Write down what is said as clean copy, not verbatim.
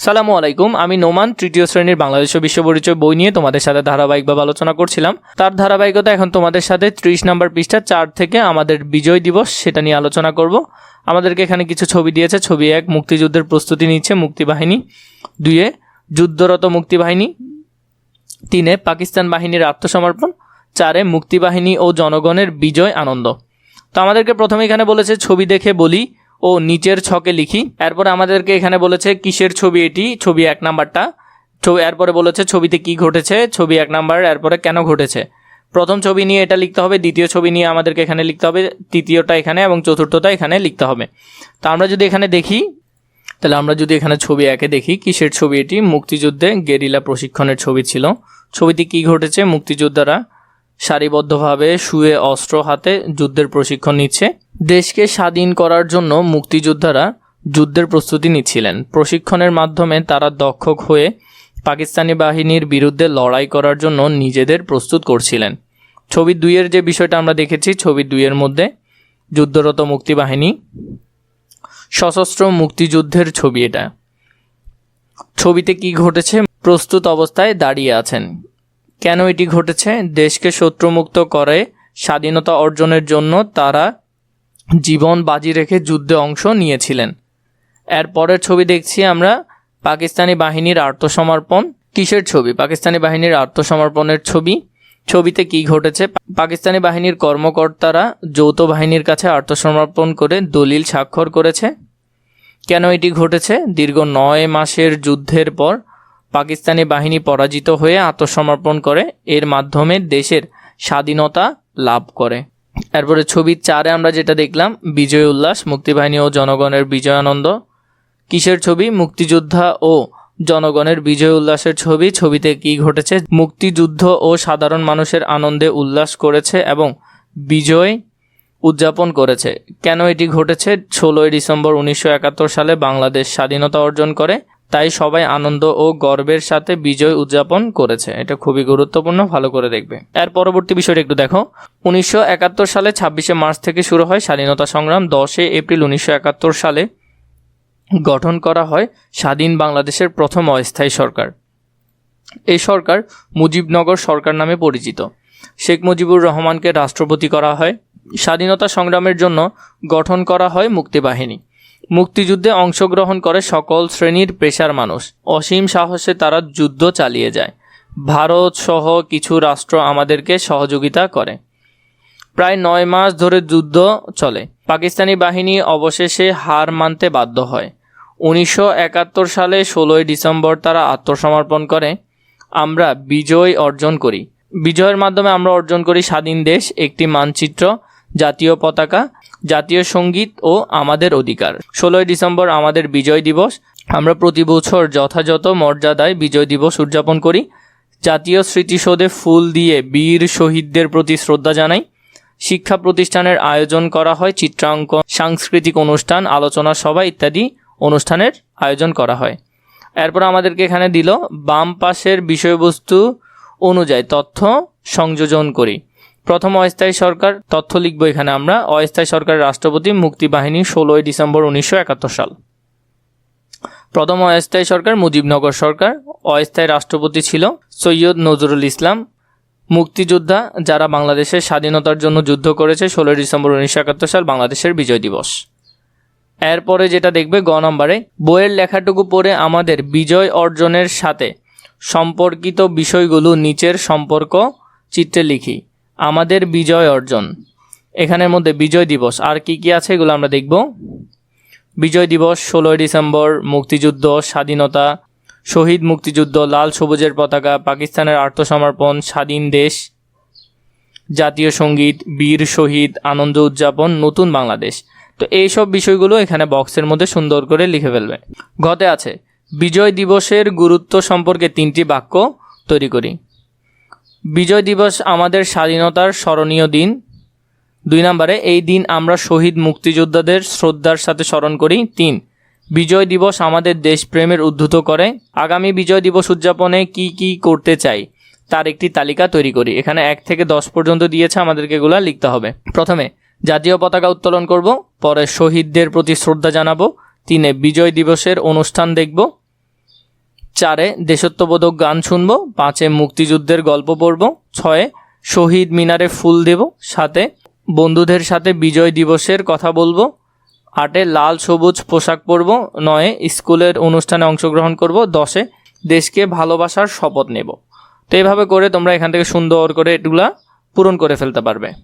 সালামু আলাইকুম, আমি নোমান তৃতীয় শ্রেণীর বাংলাদেশ ও বিশ্ব পরিচয় বই নিয়ে তোমাদের সাথে ধারাবাহিকভাবে আলোচনা করছিলাম। তার ধারাবাহিকতা এখন তোমাদের সাথে 30 নম্বর পৃষ্ঠা 4 থেকে আমাদের বিজয় দিবস সেটা নিয়ে আলোচনা করব। আমাদেরকে এখানে কিছু ছবি দিয়েছে। ছবি 1 মুক্তিযুদ্ধের প্রস্তুতি নিচ্ছে মুক্তিবাহিনী, 2 যুদ্ধরত মুক্তিবাহিনী, 3 পাকিস্তান বাহিনীর আত্মসমর্পণ, 4 মুক্তিবাহিনী ও জনগণের বিজয় আনন্দ। তো আমাদেরকে প্রথমে এখানে বলেছে ছবি দেখে বলি ও নিচের ছকে লিখি। এরপরে আমাদেরকে এখানে বলেছে কিসের ছবি এটি, ছবি 1 নাম্বারটা। এরপরে বলেছে ছবিতে কি ঘটেছে, ছবি 1 নাম্বার, এরপরে কেন ঘটেছে। প্রথম ছবি নিয়ে এটা লিখতে হবে, দ্বিতীয় ছবি নিয়ে আমাদেরকে এখানে লিখতে হবে, তৃতীয়টা এখানে এবং চতুর্থটা এখানে লিখতে হবে। তো আমরা যদি এখানে দেখি, তাহলে আমরা যদি এখানে ছবি 1-এ দেখি, কিসের ছবি এটি, মুক্তিযুদ্ধে গেরিলা প্রশিক্ষণের ছবি ছিল। ছবিতে কি ঘটেছে, মুক্তিযোদ্ধারা সারিবদ্ধভাবে শুয়ে অস্ত্র হাতে যুদ্ধের প্রশিক্ষণ নিচ্ছে। দেশকে স্বাধীন করার জন্য মুক্তিযোদ্ধারা যুদ্ধের প্রস্তুতি নিচ্ছিলেন। প্রশিক্ষণের মাধ্যমে তারা দক্ষ হয়ে পাকিস্তানি বাহিনীর বিরুদ্ধে লড়াই করার জন্য নিজেদের প্রস্তুত করছিলেন। ছবি 2-এর যে বিষয়টা আমরা দেখেছি, ছবি 2-এর মধ্যে যুদ্ধরত মুক্তিবাহিনী, সশস্ত্র মুক্তিযুদ্ধের ছবি এটা। ছবিতে কি ঘটেছে, প্রস্তুত অবস্থায় দাঁড়িয়ে আছেন। কেন এটি ঘটেছে, দেশকে শত্রুমুক্ত করে স্বাধীনতা অর্জনের জন্য তারা জীবন বাজি রেখে যুদ্ধে অংশ নিয়েছিলেন। এর পরের ছবি দেখছি আমরা পাকিস্তানি বাহিনীর আত্মসমর্পণ। কিসের ছবি, পাকিস্তানি বাহিনীর আত্মসমর্পণের ছবি। ছবিতে কি ঘটেছে, পাকিস্তানি বাহিনীর কর্মকর্তারা যৌথ বাহিনীর কাছে আত্মসমর্পণ করে দলিল স্বাক্ষর করেছে। কেন এটি ঘটেছে, দীর্ঘ 9 মাসের যুদ্ধের পর পাকিস্তানি বাহিনী পরাজিত হয়ে আত্মসমর্পণ করে, এর মাধ্যমে দেশের স্বাধীনতা লাভ করে। এরপরে ছবি 4-এ আমরা যেটা দেখলাম, বিজয় উল্লাস, মুক্তিবাহিনী ও জনগণের বিজয় আনন্দ। কিসের ছবি, মুক্তিযোদ্ধা ও জনগণের বিজয় উল্লাসের ছবি। ছবিতে কি ঘটেছে, মুক্তিযুদ্ধ ও সাধারণ মানুষের আনন্দে উল্লাস করেছে এবং বিজয় উদযাপন করেছে। কেন এটি ঘটেছে, 16 ডিসেম্বর 1971 সালে বাংলাদেশ স্বাধীনতা অর্জন করে, তাই সবাই আনন্দ ও গর্বের সাথে বিজয় উদযাপন করেছে। এটা খুবই গুরুত্বপূর্ণ, ভালো করে দেখবে। এর পরবর্তী বিষয়টা একটু দেখো। 1971 সালে 26 মার্চ থেকে শুরু হয় স্বাধীনতা সংগ্রাম। 10 এপ্রিল 1971 সালে গঠন করা হয় স্বাধীন বাংলাদেশের প্রথম অস্থায়ী সরকার। এই সরকার মুজিবনগর সরকার নামে পরিচিত। শেখ মুজিবুর রহমানকে রাষ্ট্রপতি করা হয়। স্বাধীনতা সংগ্রামের জন্য গঠন করা হয় মুক্তিবাহিনী। মুক্তিযুদ্ধে অংশগ্রহণ করে সকল শ্রেণীর পেশার মানুষ। অসীম সাহসে তারা যুদ্ধ চালিয়ে যায়। ভারত সহ কিছু রাষ্ট্র আমাদেরকে সহযোগিতা করে। প্রায় 9 মাস ধরে যুদ্ধ চলে। পাকিস্তানি বাহিনী অবশেষে হার মানতে বাধ্য হয়। 1971 সালে 16 ডিসেম্বর তারা আত্মসমর্পণ করে। আমরা বিজয় অর্জন করি। বিজয়ের মাধ্যমে আমরা অর্জন করি স্বাধীন দেশ, একটি মানচিত্র, জাতীয় পতাকা, জাতীয় সঙ্গীত ও আমাদের অধিকার। 16 ডিসেম্বর আমাদের বিজয় দিবস। আমরা প্রতি বছর যথাযথ মর্যাদায় বিজয় দিবস উদযাপন করি। জাতীয় স্মৃতিসৌধে ফুল দিয়ে বীর শহীদদের প্রতি শ্রদ্ধা জানাই। শিক্ষা প্রতিষ্ঠানের আয়োজন করা হয় চিত্রাঙ্কন, সাংস্কৃতিক অনুষ্ঠান, আলোচনা সভা ইত্যাদি অনুষ্ঠানের আয়োজন করা হয়। এরপর আমাদেরকে এখানে দিল বাম পাশের বিষয়বস্তু অনুযায়ী তথ্য সংযোজন করি। প্রথম অস্থায়ী সরকার, তথ্য লিখব এখানে আমরা। অস্থায়ী সরকারের রাষ্ট্রপতি মুক্তিবাহিনী 16 ডিসেম্বর 1971 সাল। প্রথম অস্থায়ী সরকার মুজিবনগর সরকার। অস্থায়ী রাষ্ট্রপতি ছিল সৈয়দ নজরুল ইসলাম। মুক্তিযোদ্ধা যারা বাংলাদেশের স্বাধীনতার জন্য যুদ্ধ করেছে, 16 ডিসেম্বর 1971 সাল বাংলাদেশের বিজয় দিবস। এরপরে যেটা দেখবে গ নম্বরে, বইয়ের লেখাটুকু পড়ে আমাদের বিজয় অর্জনের সাথে সম্পর্কিত বিষয়গুলো নিচের সম্পর্ক চিত্রে লিখি। আমাদের বিজয় অর্জন, এখানের মধ্যে বিজয় দিবস আর কি কি আছে এগুলো আমরা দেখব। বিজয় দিবস 16 ডিসেম্বর, মুক্তিযুদ্ধ, স্বাধীনতা, শহীদ মুক্তিযুদ্ধ, লাল সবুজের পতাকা, পাকিস্তানের আত্মসমর্পণ, স্বাধীন দেশ, জাতীয় সঙ্গীত, বীর শহীদ, আনন্দ উদযাপন, নতুন বাংলাদেশ। তো এইসব বিষয়গুলো এখানে বক্সের মধ্যে সুন্দর করে লিখে ফেলবে। গতে আছে বিজয় দিবসের গুরুত্ব সম্পর্কে 3টি বাক্য তৈরি করি। বিজয় দিবস আমাদের স্বাধীনতার স্মরণীয় দিন। 2 নম্বরে, এই দিন আমরা শহীদ মুক্তিযোদ্ধাদের শ্রদ্ধার সাথে স্মরণ করি। 3, বিজয় দিবস আমাদের দেশপ্রেমের উদ্বুদ্ধ করে। আগামী বিজয় দিবস উদযাপনে কি কি করতে চাই তার একটি তালিকা তৈরি করি। এখানে 1 থেকে 10 পর্যন্ত দিয়েছে, আমাদেরকে এগুলো লিখতে হবে। প্রথমে জাতীয় পতাকা উত্তোলন করব, পরে শহীদদের প্রতি শ্রদ্ধা জানাবো, 3 বিজয় দিবসের অনুষ্ঠান দেখব, 4 দেশত্ববোধক গান শুনবো। 5 মুক্তিযুদ্ধের গল্প পড়ব। 6 শহীদ মিনারে ফুল দেব। 7 বন্ধুদের সাথে বিজয় দিবসের কথা বলবো। 8 লাল সবুজ পোশাক পরব। 9 স্কুলের অনুষ্ঠানে অংশগ্রহণ করব। 10 দেশকে ভালোবাসার শপথ নেব। তো এইভাবে করে তোমরা এখান থেকে সুন্দর করে এগুলা পূরণ করে ফেলতে পারবে।